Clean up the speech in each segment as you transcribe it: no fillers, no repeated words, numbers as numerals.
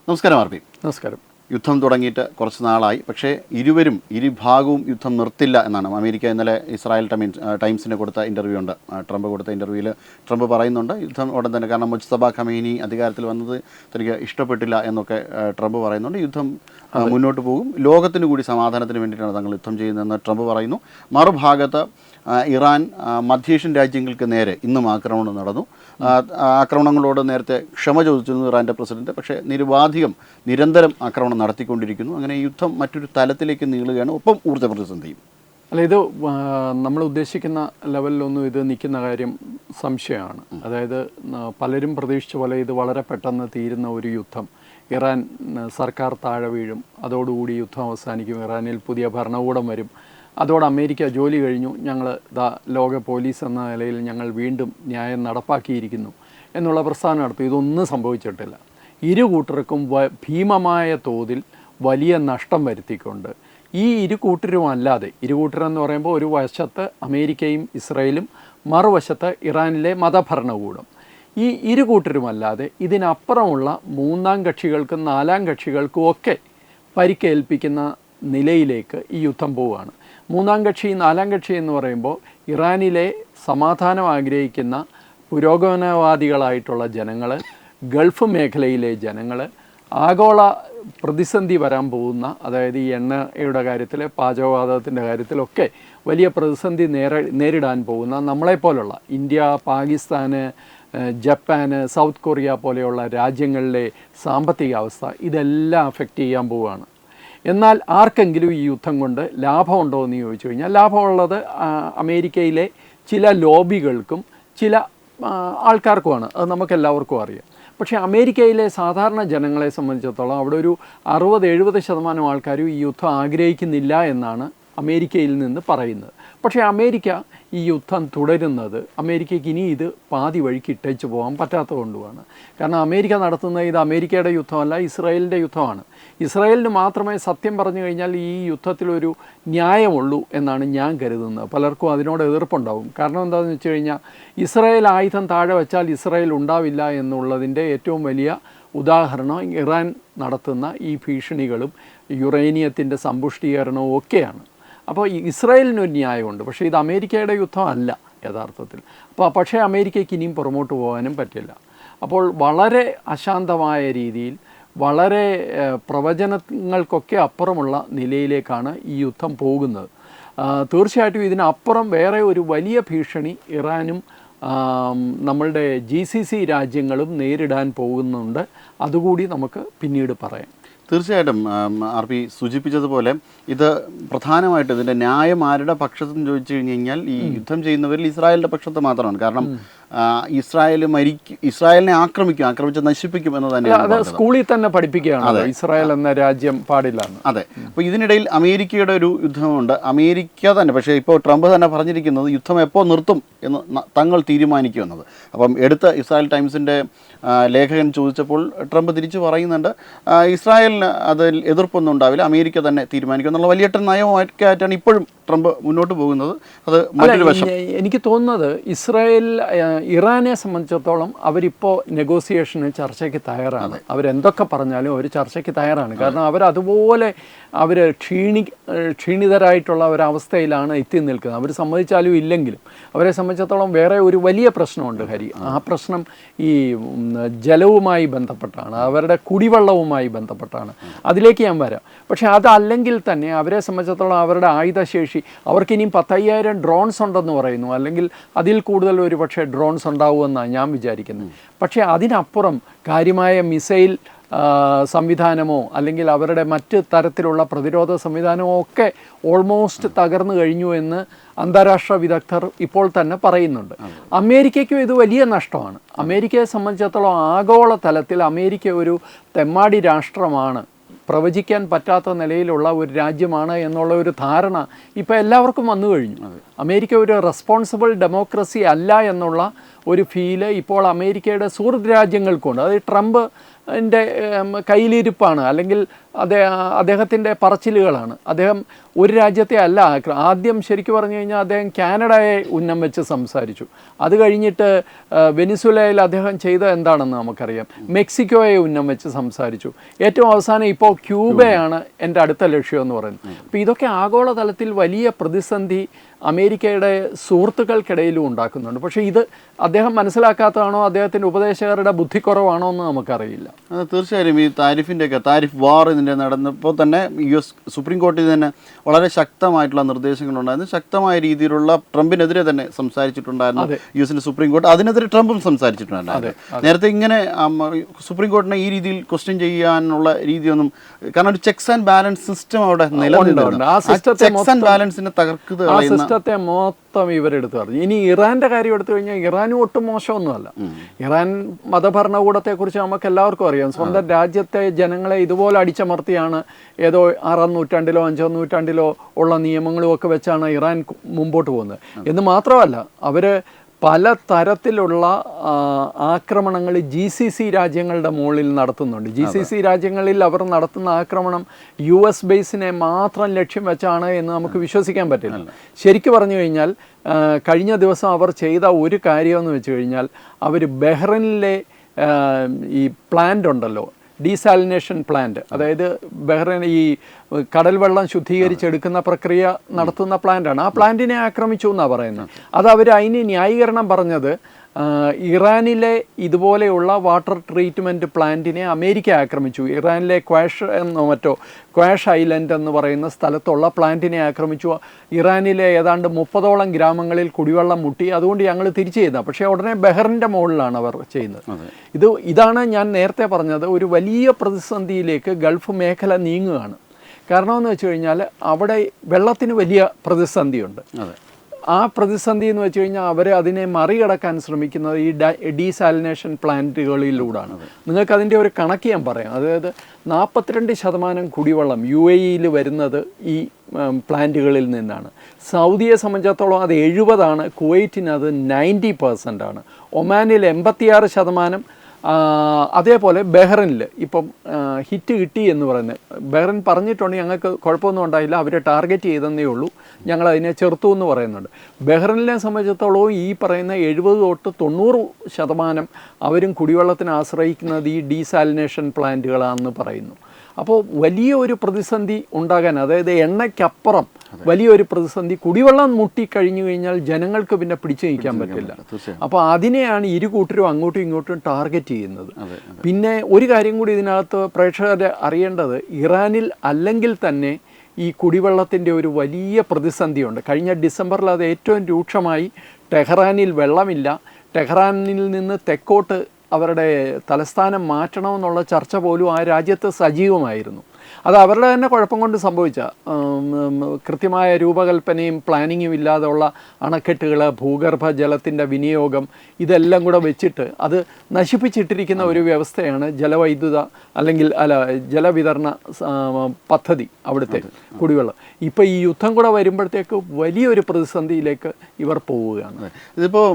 നമസ്കാരം ആർപി. നമസ്കാരം. യുദ്ധം തുടങ്ങിയിട്ട് കുറച്ച് നാളായി. പക്ഷേ ഇരുഭാഗവും യുദ്ധം നിർത്തില്ല എന്നാണ് അമേരിക്ക ഇന്നലെ ഇസ്രായേൽ ടൈംസിന് കൊടുത്ത ഇൻ്റർവ്യൂ ഉണ്ട്. ട്രംപ് കൊടുത്ത ഇൻ്റർവ്യൂവിൽ ട്രംപ് പറയുന്നുണ്ട് യുദ്ധം ഉടൻ തന്നെ, കാരണം മുജ്തബ ഖമീനി അധികാരത്തിൽ വന്നത് തനിക്ക് ഇഷ്ടപ്പെട്ടില്ല എന്നൊക്കെ ട്രംപ് പറയുന്നുണ്ട്. യുദ്ധം മുന്നോട്ട് പോകും, ലോകത്തിന് കൂടി സമാധാനത്തിന് വേണ്ടിയിട്ടാണ് തങ്ങൾ യുദ്ധം ചെയ്യുന്നതെന്ന് ട്രംപ് പറയുന്നു. മറുഭാഗത്ത് ഇറാൻ മധ്യേഷ്യൻ രാജ്യങ്ങൾക്ക് നേരെ ഇന്നും ആക്രമണം നടന്നു. ആക്രമണങ്ങളോട് നേരത്തെ ക്ഷമ ചോദിച്ചിരുന്നു ഇറാൻ്റെ പ്രസിഡന്റ്. പക്ഷേ നിരന്തരം ആക്രമണം നടത്തിക്കൊണ്ടിരിക്കുന്നു. അങ്ങനെ യുദ്ധം മറ്റൊരു തലത്തിലേക്ക് നീളുകയാണ്, ഒപ്പം ഊർജ്ജ പ്രതിസന്ധിയും. അല്ല, ഇത് നമ്മൾ ഉദ്ദേശിക്കുന്ന ലെവലിലൊന്നും ഇത് നിൽക്കുന്ന കാര്യം സംശയമാണ്. അതായത് പലരും പ്രതീക്ഷിച്ച പോലെ ഇത് വളരെ പെട്ടെന്ന് തീരുന്ന ഒരു യുദ്ധം, ഇറാൻ സർക്കാർ താഴെ വീഴും, അതോടുകൂടി യുദ്ധം അവസാനിക്കും, ഇറാനിൽ പുതിയ ഭരണകൂടം വരും, അതോടെ അമേരിക്ക ജോലി കഴിഞ്ഞു, ഞങ്ങൾ ലോക പോലീസ് എന്ന നിലയിൽ ഞങ്ങൾ വീണ്ടും ന്യായം നടപ്പാക്കിയിരിക്കുന്നു എന്നുള്ള പ്രസ്താവന നടത്തും. ഇതൊന്നും സംഭവിച്ചിട്ടില്ല. ഇരു കൂട്ടർക്കും ഭീമമായ തോതിൽ വലിയ നഷ്ടം വരുത്തിക്കൊണ്ട് ഈ ഇരു കൂട്ടരെന്ന് പറയുമ്പോൾ ഒരു വശത്ത് അമേരിക്കയും ഇസ്രായേലും, മറുവശത്ത് ഇറാനിലെ മതഭരണകൂടം, ഈ ഇരു കൂട്ടരുമല്ലാതെ ഇതിനപ്പുറമുള്ള മൂന്നാം കക്ഷികൾക്കും നാലാം കക്ഷികൾക്കും ഒക്കെ പരിക്കേൽപ്പിക്കുന്ന നിലയിലേക്ക് ഈ യുദ്ധം പോവുകയാണ്. മൂന്നാം കക്ഷി നാലാം കക്ഷി എന്ന് പറയുമ്പോൾ ഇറാനിലെ സമാധാനം ആഗ്രഹിക്കുന്ന പുരോഗമനവാദികളായിട്ടുള്ള ജനങ്ങൾ, ഗൾഫ് മേഖലയിലെ ജനങ്ങൾ, ആഗോള പ്രതിസന്ധി വരാൻ പോകുന്ന, അതായത് ഈ എണ്ണയുടെ കാര്യത്തിൽ, പാചകവാതകത്തിൻ്റെ കാര്യത്തിലൊക്കെ വലിയ പ്രതിസന്ധി നേരിടാൻ പോകുന്ന നമ്മളെപ്പോലുള്ള ഇന്ത്യ, പാകിസ്ഥാന്, ജപ്പാന്, സൗത്ത് കൊറിയ പോലെയുള്ള രാജ്യങ്ങളിലെ സാമ്പത്തിക അവസ്ഥ ഇതെല്ലാം അഫക്റ്റ് ചെയ്യാൻ പോവുകയാണ്. എന്നാൽ ആർക്കെങ്കിലും ഈ യുദ്ധം കൊണ്ട് ലാഭമുണ്ടോ എന്ന് ചോദിച്ചു കഴിഞ്ഞാൽ ലാഭമുള്ളത് അമേരിക്കയിലെ ചില ലോബികൾക്കും ചില ആൾക്കാർക്കുമാണ്. അത് നമുക്കെല്ലാവർക്കും അറിയാം. പക്ഷേ അമേരിക്കയിലെ സാധാരണ ജനങ്ങളെ സംബന്ധിച്ചിടത്തോളം അവിടെ ഒരു 60-70% ആൾക്കാരും ഈ യുദ്ധം ആഗ്രഹിക്കുന്നില്ല എന്നാണ് അമേരിക്കയിൽ നിന്ന് പറയുന്നത്. പക്ഷേ അമേരിക്ക ഈ യുദ്ധം തുടരുന്നത് അമേരിക്കയ്ക്ക് ഇനി ഇത് പാതി വഴിക്ക് ഇട്ടേച്ച് പോകാൻ പറ്റാത്തത് കൊണ്ടുമാണ്. കാരണം അമേരിക്ക നടത്തുന്നത് ഇത് അമേരിക്കയുടെ യുദ്ധമല്ല, ഇസ്രായേലിൻ്റെ യുദ്ധമാണ്. ഇസ്രായേലിന് മാത്രമേ സത്യം പറഞ്ഞു കഴിഞ്ഞാൽ ഈ യുദ്ധത്തിലൊരു ന്യായമുള്ളൂ എന്നാണ് ഞാൻ കരുതുന്നത്. പലർക്കും അതിനോട് എതിർപ്പുണ്ടാവും. കാരണം എന്താണെന്ന് വെച്ച് കഴിഞ്ഞാൽ ഇസ്രായേൽ ആയുധം താഴെ വെച്ചാൽ ഇസ്രായേൽ ഉണ്ടാവില്ല എന്നുള്ളതിൻ്റെ ഏറ്റവും വലിയ ഉദാഹരണം ഇറാൻ നടത്തുന്ന ഈ ഭീഷണികളും യുറേനിയത്തിൻ്റെ സമ്പുഷ്ടീകരണവും ഒക്കെയാണ്. അപ്പോൾ ഇസ്രായേലിനൊരു ന്യായമുണ്ട്. പക്ഷേ ഇത് അമേരിക്കയുടെ യുദ്ധമല്ല യഥാർത്ഥത്തിൽ. പക്ഷേ അമേരിക്കയ്ക്ക് ഇനിയും പുറമോട്ട് പോകാനും പറ്റില്ല. അപ്പോൾ വളരെ അശാന്തമായ രീതിയിൽ, വളരെ പ്രവചനങ്ങൾക്കൊക്കെ അപ്പുറമുള്ള നിലയിലേക്കാണ് ഈ യുദ്ധം പോകുന്നത്. തീർച്ചയായിട്ടും ഇതിനപ്പുറം വേറെ ഒരു വലിയ ഭീഷണി ഇറാനും നമ്മളുടെ GCC രാജ്യങ്ങളും നേരിടാൻ പോകുന്നുണ്ട്. അതുകൂടി നമുക്ക് പിന്നീട് പറയാം. തീർച്ചയായിട്ടും RP സൂചിപ്പിച്ചതുപോലെ ഇത് പ്രധാനമായിട്ട് ഇതിൻ്റെ ന്യായം ആരുടെ പക്ഷത്തെന്ന് ചോദിച്ചു കഴിഞ്ഞാൽ ഈ യുദ്ധം ചെയ്യുന്നവരിൽ ഇസ്രായേലിൻ്റെ പക്ഷത്ത് മാത്രമാണ്. കാരണം ഇസ്രായേലിനെ ആക്രമിച്ച് നശിപ്പിക്കും എന്ന് തന്നെയാണ് സ്കൂളിൽ തന്നെ പഠിപ്പിക്കുകയാണ് ഇസ്രായേൽ എന്ന രാജ്യം പാടില്ല. അതെ. അപ്പോൾ ഇതിനിടയിൽ അമേരിക്കയുടെ ഒരു യുദ്ധമുണ്ട്. അമേരിക്ക തന്നെ, പക്ഷേ ഇപ്പോൾ ട്രംപ് തന്നെ പറഞ്ഞിരിക്കുന്നത് യുദ്ധം എപ്പോൾ നിർത്തും എന്ന് തങ്ങൾ തീരുമാനിക്കുമെന്നത്. അപ്പം ഇസ്രായേൽ ടൈംസിൻ്റെ ലേഖകൻ ചോദിച്ചപ്പോൾ ട്രംപ് തിരിച്ചു പറയുന്നുണ്ട് ഇസ്രായേലിന് അതിൽ എതിർപ്പൊന്നും ഉണ്ടാവില്ല, അമേരിക്ക തന്നെ തീരുമാനിക്കും എന്നുള്ള വലിയ നയമായിട്ടാണ് ഇപ്പോഴും ട്രംപ് മുന്നോട്ട് പോകുന്നത്. അത് മറ്റൊരു വശം. എനിക്ക് തോന്നുന്നത് ഇറാനെ സംബന്ധിച്ചിടത്തോളം അവരിപ്പോൾ നെഗോസിയേഷന്, ചർച്ചയ്ക്ക് തയ്യാറാണ്. അവരെന്തൊക്കെ പറഞ്ഞാലും അവർ ചർച്ചയ്ക്ക് തയ്യാറാണ്. കാരണം അവരതുപോലെ ക്ഷീണിതരായിട്ടുള്ള ഒരവസ്ഥയിലാണ് എത്തി നിൽക്കുന്നത്. അവർ സമ്മതിച്ചാലും ഇല്ലെങ്കിലും അവരെ സംബന്ധിച്ചിടത്തോളം വേറെ ഒരു വലിയ പ്രശ്നമുണ്ട് ഹരി. ആ പ്രശ്നം ഈ ജലവുമായി ബന്ധപ്പെട്ടാണ്, അവരുടെ കുടിവെള്ളവുമായി ബന്ധപ്പെട്ടാണ്. അതിലേക്ക് ഞാൻ വരാം. പക്ഷേ അതല്ലെങ്കിൽ തന്നെ അവരെ സംബന്ധിച്ചിടത്തോളം അവരുടെ ആയുധശേഷി, അവർക്കിനിയും 10,000 ഡ്രോൺസ് ഉണ്ടെന്ന് പറയുന്നു, അല്ലെങ്കിൽ അതിൽ കൂടുതൽ ഒരു പക്ഷേ ഡ്രോൺസ് ഉണ്ടാവുമെന്നാണ് ഞാൻ വിചാരിക്കുന്നത്. പക്ഷേ അതിനപ്പുറം കാര്യമായ മിസൈൽ സംവിധാനമോ അല്ലെങ്കിൽ അവരുടെ മറ്റ് തരത്തിലുള്ള പ്രതിരോധ സംവിധാനമോ ഒക്കെ ഓൾമോസ്റ്റ് തകർന്നു കഴിഞ്ഞു എന്ന് അന്താരാഷ്ട്ര വിദഗ്ധർ ഇപ്പോൾ തന്നെ പറയുന്നുണ്ട്. അമേരിക്കയ്ക്കും ഇത് വലിയ നഷ്ടമാണ്. അമേരിക്കയെ സംബന്ധിച്ചിടത്തോളം ആഗോള തലത്തിൽ അമേരിക്ക ഒരു തെമ്മാടി രാഷ്ട്രമാണ്, പ്രവചിക്കാൻ പറ്റാത്ത നിലയിലുള്ള ഒരു രാജ്യമാണ് എന്നുള്ള ഒരു ധാരണ ഇപ്പോൾ എല്ലാവർക്കും വന്നു കഴിഞ്ഞു. അമേരിക്ക ഒരു റെസ്പോൺസിബിൾ ഡെമോക്രസി അല്ല എന്നുള്ള ഒരു ഫീല് ഇപ്പോൾ അമേരിക്കയുടെ സുഹൃത്ത് രാജ്യങ്ങൾക്കുണ്ട്. അത് ട്രംപ് കയ്യിലിരിപ്പാണ്, അല്ലെങ്കിൽ അദ്ദേഹത്തിൻ്റെ പറച്ചിലുകളാണ്. അദ്ദേഹം ഒരു രാജ്യത്തെ അല്ല ആദ്യം ശരിക്കും പറഞ്ഞു കഴിഞ്ഞാൽ അദ്ദേഹം കാനഡയെ ഉന്നം വെച്ച് സംസാരിച്ചു. അത് കഴിഞ്ഞിട്ട് വെനിസുലയിൽ അദ്ദേഹം ചെയ്ത എന്താണെന്ന് നമുക്കറിയാം. മെക്സിക്കോയെ ഉന്നം വെച്ച് സംസാരിച്ചു. ഏറ്റവും അവസാനം ഇപ്പോൾ ക്യൂബയാണ് എൻ്റെ അടുത്ത ലക്ഷ്യം എന്ന് പറയുന്നത്. അപ്പോൾ ഇതൊക്കെ ആഗോളതലത്തിൽ വലിയ പ്രതിസന്ധി അമേരിക്കയുടെ സുഹൃത്തുക്കൾക്കിടയിലും ഉണ്ടാക്കുന്നുണ്ട്. പക്ഷേ ഇത് അദ്ദേഹം മനസ്സിലാക്കാത്തതാണോ അദ്ദേഹത്തിൻ്റെ ഉപദേശകരുടെ ബുദ്ധിക്കുറവാണോ എന്ന് നമുക്കറിയില്ല. തീർച്ചയായും ഈ താരിഫ് വാർ ഇതിൻ്റെ നടന്നപ്പോൾ തന്നെ US സുപ്രീം കോടതി തന്നെ വളരെ ശക്തമായിട്ടുള്ള നിർദ്ദേശങ്ങളുണ്ടായിരുന്നു. ശക്തമായ രീതിയിലുള്ള ട്രംപിനെതിരെ തന്നെ സംസാരിച്ചിട്ടുണ്ടായിരുന്നു US സുപ്രീം കോടതി. അതിനെതിരെ ട്രംപും സംസാരിച്ചിട്ടുണ്ടായിരുന്നു. നേരത്തെ ഇങ്ങനെ സുപ്രീം കോടതിനെ ഈ രീതിയിൽ ക്വസ്റ്റ്യൻ ചെയ്യാനുള്ള രീതിയൊന്നും, കാരണം ഒരു ചെക്സ് ആൻഡ് ബാലൻസ് സിസ്റ്റം അവിടെ നിലനിൽക്കുന്നുണ്ട്. ആ ചെക്സ് ആൻഡ് ബാലൻസിനെ തകർക്കുക സിസ്റ്റത്തെ മൊത്തം ഇവരെടുത്ത് പറഞ്ഞു. ഇനി ഇറാൻ്റെ കാര്യം എടുത്തു കഴിഞ്ഞാൽ ഇറാനും ഒട്ടും മോശമൊന്നുമല്ല. ഇറാൻ മതഭരണകൂടത്തെക്കുറിച്ച് നമുക്ക് എല്ലാവർക്കും അറിയാം. സ്വന്തം രാജ്യത്തെ ജനങ്ങളെ ഇതുപോലെ അടിച്ചമർത്തിയാണ് ഏതോ 6-ാം നൂറ്റാണ്ടിലോ 5-ാം നൂറ്റാണ്ടിലോ ഉള്ള നിയമങ്ങളും ഒക്കെ വെച്ചാണ് ഇറാൻ മുമ്പോട്ട് പോകുന്നത്. എന്ന് മാത്രമല്ല, അവർ പല തരത്തിലുള്ള ആക്രമണങ്ങൾ GCC രാജ്യങ്ങളുടെ മുകളിൽ നടത്തുന്നുണ്ട്. GCC രാജ്യങ്ങളിൽ അവർ നടത്തുന്ന ആക്രമണം US ബേസിനെ മാത്രം ലക്ഷ്യം വെച്ചാണ് എന്ന് നമുക്ക് വിശ്വസിക്കാൻ പറ്റില്ല. ശരിക്കും പറഞ്ഞു കഴിഞ്ഞാൽ കഴിഞ്ഞ ദിവസം അവർ ചെയ്ത ഒരു കാര്യമെന്ന് വെച്ച് കഴിഞ്ഞാൽ, അവർ ബഹ്റൈനിലെ ഈ പ്ലാന്റ് ഉണ്ടല്ലോ, ഡീസാലിനേഷൻ പ്ലാന്റ്, അതായത് ബഹ്റൈൻ ഈ കടൽ വെള്ളം ശുദ്ധീകരിച്ചെടുക്കുന്ന പ്രക്രിയ നടത്തുന്ന പ്ലാന്റാണ്. ആ പ്ലാന്റിനെ ആക്രമിച്ചു എന്നാണ് പറയുന്നത്. അത് അവർ അതിന് ന്യായീകരണം പറഞ്ഞത്, ഇറാനിലെ ഇതുപോലെയുള്ള വാട്ടർ ട്രീറ്റ്മെൻറ്റ് പ്ലാന്റിനെ അമേരിക്ക ആക്രമിച്ചു. ഇറാനിലെ ക്വാഷ് ഐലൻഡ് എന്ന് പറയുന്ന സ്ഥലത്തുള്ള പ്ലാന്റിനെ ആക്രമിച്ചു. ഇറാനിലെ ഏതാണ്ട് 30ഓളം ഗ്രാമങ്ങളിൽ കുടിവെള്ളം മുട്ടി. അതുകൊണ്ട് ഞങ്ങൾ തിരിച്ചു ചെയ്ത. പക്ഷേ ഉടനെ ബഹ്റിൻ്റെ മുകളിലാണ് അവർ ചെയ്യുന്നത്. ഇതാണ് ഞാൻ നേരത്തെ പറഞ്ഞത്, ഒരു വലിയ പ്രതിസന്ധിയിലേക്ക് ഗൾഫ് മേഖല നീങ്ങുകയാണ്. കാരണമെന്ന് വെച്ച് കഴിഞ്ഞാൽ അവിടെ വെള്ളത്തിന് വലിയ പ്രതിസന്ധിയുണ്ട്. ആ പ്രതിസന്ധി എന്ന് വെച്ച് കഴിഞ്ഞാൽ അവർ അതിനെ മറികടക്കാൻ ശ്രമിക്കുന്നത് ഈ ഡീസാലിനേഷൻ പ്ലാന്റുകളിലൂടെയാണ്. നിങ്ങൾക്ക് അതിൻ്റെ ഒരു കണക്ക് ഞാൻ പറയാം. അതായത് 42% കുടിവെള്ളം UAE-യിൽ വരുന്നത് ഈ പ്ലാന്റുകളിൽ നിന്നാണ്. സൗദിയെ സംബന്ധിച്ചിടത്തോളം അത് 70%, കുവൈറ്റിന് അത് 90% ആണ്, ഒമാനിൽ 86%. അതേപോലെ ബഹ്റിനിൽ ഇപ്പം ഹിറ്റ് കിട്ടി എന്ന് പറയുന്നത്, ബഹ്റിൻ പറഞ്ഞിട്ടുണ്ട് ഞങ്ങൾക്ക് കുഴപ്പമൊന്നും ഉണ്ടായില്ല, അവർ ടാർഗറ്റ് ചെയ്തെന്നേ ഉള്ളൂ, ഞങ്ങളതിനെ ചെറുത്തു എന്ന് പറയുന്നുണ്ട്. ബഹ്റിനെ സംബന്ധിച്ചിടത്തോളം ഈ പറയുന്ന 70-90% അവരും കുടിവെള്ളത്തിന് ആശ്രയിക്കുന്നത് ഈ ഡീസാലിനേഷൻ പ്ലാന്റുകളാണെന്ന് പറയുന്നു. അപ്പോൾ വലിയ ഒരു പ്രതിസന്ധി ഉണ്ടാകാൻ, അതായത് എണ്ണയ്ക്കപ്പുറം വലിയൊരു പ്രതിസന്ധി, കുടിവെള്ളം മുട്ടിക്കഴിഞ്ഞു കഴിഞ്ഞാൽ ജനങ്ങൾക്ക് പിന്നെ പിടിച്ചു നിൽക്കാൻ പറ്റില്ല. അപ്പോൾ അതിനെയാണ് ഇരു കൂട്ടരും അങ്ങോട്ടും ഇങ്ങോട്ടും ടാർഗറ്റ് ചെയ്യുന്നത്. പിന്നെ ഒരു കാര്യം കൂടി ഇതിനകത്ത് പ്രേക്ഷകർ അറിയേണ്ടത്, ഇറാനിൽ അല്ലെങ്കിൽ തന്നെ ഈ കുടിവെള്ളത്തിൻ്റെ ഒരു വലിയ പ്രതിസന്ധിയുണ്ട്. കഴിഞ്ഞ ഡിസംബറിൽ അത് ഏറ്റവും രൂക്ഷമായി. ടെഹ്റാനിൽ വെള്ളമില്ല. ടെഹ്റാനിൽ നിന്ന് തെക്കോട്ട് അവരുടെ തലസ്ഥാനം മാറ്റണമെന്നുള്ള ചർച്ച പോലും ആ രാജ്യത്ത് സജീവമായിരുന്നു. അത് അവരുടെ തന്നെ കുഴപ്പം കൊണ്ട് സംഭവിച്ച, കൃത്യമായ രൂപകൽപ്പനയും പ്ലാനിങ്ങും ഇല്ലാതെയുള്ള അണക്കെട്ടുകൾ, ഭൂഗർഭ ജലത്തിൻ്റെ വിനിയോഗം, ഇതെല്ലാം കൂടെ വെച്ചിട്ട് അത് നശിപ്പിച്ചിട്ടിരിക്കുന്ന ഒരു വ്യവസ്ഥയാണ് ജലവിതരണ പദ്ധതി അവിടുത്തെ കുടിവെള്ളം. ഇപ്പോൾ ഈ യുദ്ധം കൂടെ വരുമ്പോഴത്തേക്ക് വലിയൊരു പ്രതിസന്ധിയിലേക്ക് ഇവർ പോവുകയാണ്. ഇതിപ്പോൾ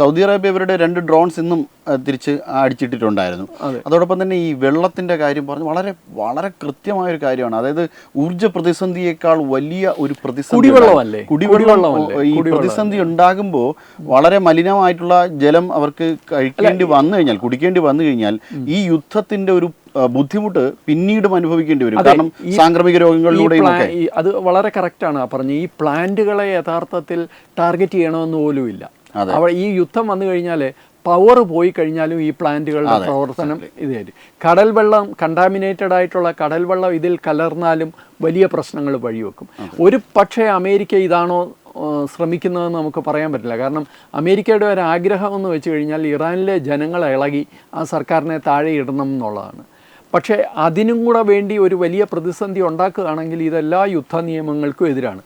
സൗദി അറേബ്യ ഇവരുടെ 2 ഡ്രോൺസ് ഇന്നും തിരിച്ച് അടിച്ചിട്ടിട്ടുണ്ടായിരുന്നു. അതോടൊപ്പം തന്നെ ഈ വെള്ളത്തിൻ്റെ കാര്യം പറഞ്ഞു വളരെ വളരെ കൃത്യമായൊരു കാര്യമാണ്. അതായത് ഊർജ്ജ പ്രതിസന്ധിയേക്കാൾ വലിയ ഒരു പ്രതിസന്ധി ഈ പ്രതിസന്ധി ഉണ്ടാകുമ്പോൾ വളരെ മലിനമായിട്ടുള്ള ജലം അവർക്ക് കുടിക്കേണ്ടി വന്നു കഴിഞ്ഞാൽ ഈ യുദ്ധത്തിന്റെ ഒരു ബുദ്ധിമുട്ട് പിന്നീടും അനുഭവിക്കേണ്ടി വരും. കാരണം സാംക്രമിക രോഗങ്ങളിലൂടെയും അത് വളരെ കറക്റ്റാണ് പറഞ്ഞത്. ഈ പ്ലാന്റുകളെ യഥാർത്ഥത്തിൽ ടാർഗറ്റ് ചെയ്യണമെന്ന് പോലും ഇല്ല. ഈ യുദ്ധം വന്നു കഴിഞ്ഞാൽ പവർ പോയി കഴിഞ്ഞാലും ഈ പ്ലാന്റുകളുടെ പ്രവർത്തനം ഇതായിരിക്കും. കടൽ വെള്ളം, കണ്ടാമിനേറ്റഡ് ആയിട്ടുള്ള കടൽ വെള്ളം ഇതിൽ കലർന്നാലും വലിയ പ്രശ്നങ്ങൾ വഴിവെക്കും. ഒരു പക്ഷേ അമേരിക്ക ഇതാണോ ശ്രമിക്കുന്നതെന്ന് നമുക്ക് പറയാൻ പറ്റില്ല. കാരണം അമേരിക്കയുടെ ഒരു ആഗ്രഹം എന്ന് വെച്ച് കഴിഞ്ഞാൽ ഇറാനിലെ ജനങ്ങളെ ഇളകി ആ സർക്കാരിനെ താഴെ ഇടണം എന്നുള്ളതാണ്. പക്ഷേ അതിനും കൂടെ വേണ്ടി ഒരു വലിയ പ്രതിസന്ധി ഉണ്ടാക്കുകയാണെങ്കിൽ ഇതെല്ലാ യുദ്ധ നിയമങ്ങൾക്കും എതിരാണ്.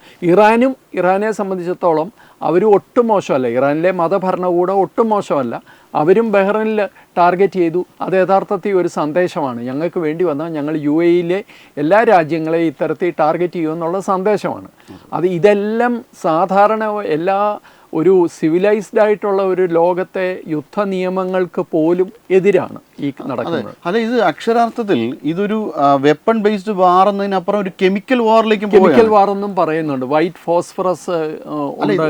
ഇറാനെ സംബന്ധിച്ചിടത്തോളം അവരും ഒട്ടും മോശമല്ല. ഇറാനിലെ മതഭരണകൂടം ഒട്ടും മോശമല്ല. അവരും ബഹ്റൈനിൽ ടാർഗറ്റ് ചെയ്തു. അത് യഥാർത്ഥത്തിൽ ഒരു സന്ദേശമാണ്. ഞങ്ങൾക്ക് വേണ്ടി വന്നാൽ ഞങ്ങൾ UAE-യിലെ എല്ലാ രാജ്യങ്ങളെയും ഇത്തരത്തിൽ ടാർഗറ്റ് ചെയ്യുമെന്നുള്ള സന്ദേശമാണ്. ഇതെല്ലാം സാധാരണ ഒരു സിവിലൈസ്ഡ് ആയിട്ടുള്ള ഒരു ലോകത്തെ യുദ്ധ നിയമങ്ങൾക്ക് പോലും എതിരാണ്. ഈ നടക്കുന്നത്. അല്ല, ഇത് അക്ഷരാർത്ഥത്തിൽ ഇതൊരു വെപ്പൺ ബേസ്ഡ് വാർ എന്നതിനപ്പുറം ഒരു കെമിക്കൽ വാറിലേക്ക് കെമിക്കൽ വാർ എന്നും പറയുന്നുണ്ട്. വൈറ്റ് ഫോസ്ഫറസ്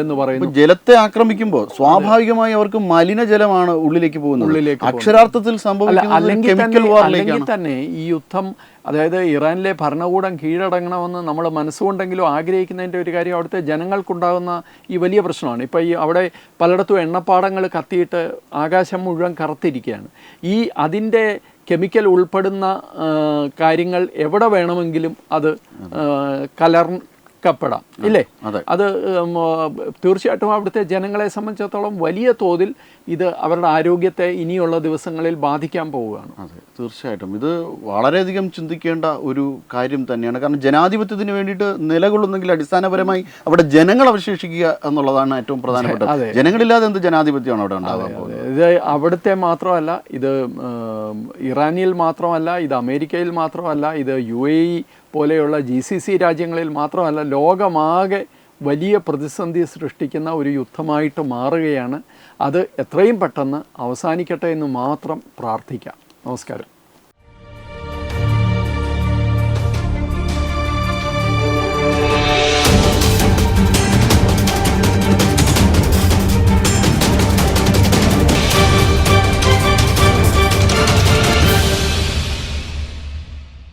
എന്ന് പറയുന്നു. ജലത്തെ ആക്രമിക്കുമ്പോൾ സ്വാഭാവികമായി അവർക്ക് മലിനജലമാണ് ഉള്ളിലേക്ക് പോകുന്നത്. അക്ഷരാർത്ഥത്തിൽ സംഭവിക്കുന്നത് കെമിക്കൽ വാറിലേക്കാണ്. തന്നെ ഈ യുദ്ധം, അതായത് ഇറാനിലെ ഭരണകൂടം കീഴടങ്ങണമെന്ന് നമ്മൾ മനസ്സുകൊണ്ടെങ്കിലും ആഗ്രഹിക്കുന്നതിൻ്റെ ഒരു കാര്യം അവിടുത്തെ ജനങ്ങൾക്കുണ്ടാകുന്ന ഈ വലിയ പ്രശ്നമാണ്. ഇപ്പോൾ ഈ അവിടെ പലയിടത്തും എണ്ണപ്പാടങ്ങൾ കത്തിയിട്ട് ആകാശം മുഴുവൻ കറുത്തിരിക്കുകയാണ്. അതിൻ്റെ കെമിക്കൽ ഉൾപ്പെടുന്ന കാര്യങ്ങൾ എവിടെ വേണമെങ്കിലും അത് കലർക്കപ്പെടാം, ഇല്ലേ? അത് തീർച്ചയായിട്ടും അവിടുത്തെ ജനങ്ങളെ സംബന്ധിച്ചിടത്തോളം വലിയ തോതിൽ ഇത് അവരുടെ ആരോഗ്യത്തെ ഇനിയുള്ള ദിവസങ്ങളിൽ ബാധിക്കാൻ പോവുകയാണ്. അതെ, തീർച്ചയായിട്ടും ഇത് വളരെയധികം ചിന്തിക്കേണ്ട ഒരു കാര്യം തന്നെയാണ്. കാരണം ജനാധിപത്യത്തിന് വേണ്ടിയിട്ട് നിലകൊള്ളുന്നെങ്കിൽ അടിസ്ഥാനപരമായി അവിടെ ജനങ്ങൾ അവശേഷിക്കുക എന്നുള്ളതാണ് ഏറ്റവും പ്രധാനപ്പെട്ടത്. ജനങ്ങളില്ലാതെ എന്ത് ജനാധിപത്യമാണ് അവിടെ ഉണ്ടാകാൻ പോകുന്നത്? ഇത് അവിടുത്തെ മാത്രമല്ല, ഇത് ഇറാനിൽ മാത്രമല്ല, ഇത് അമേരിക്കയിൽ മാത്രമല്ല, ഇത് UAE പോലെയുള്ള GCC രാജ്യങ്ങളിൽ മാത്രമല്ല, ലോകമാകെ വലിയ പ്രതിസന്ധി സൃഷ്ടിക്കുന്ന ഒരു യുദ്ധമായിട്ട് മാറുകയാണ്. അത് എത്രയും പെട്ടെന്ന് അവസാനിക്കട്ടെ എന്ന് മാത്രം പ്രാർത്ഥിക്കാം. നമസ്കാരം.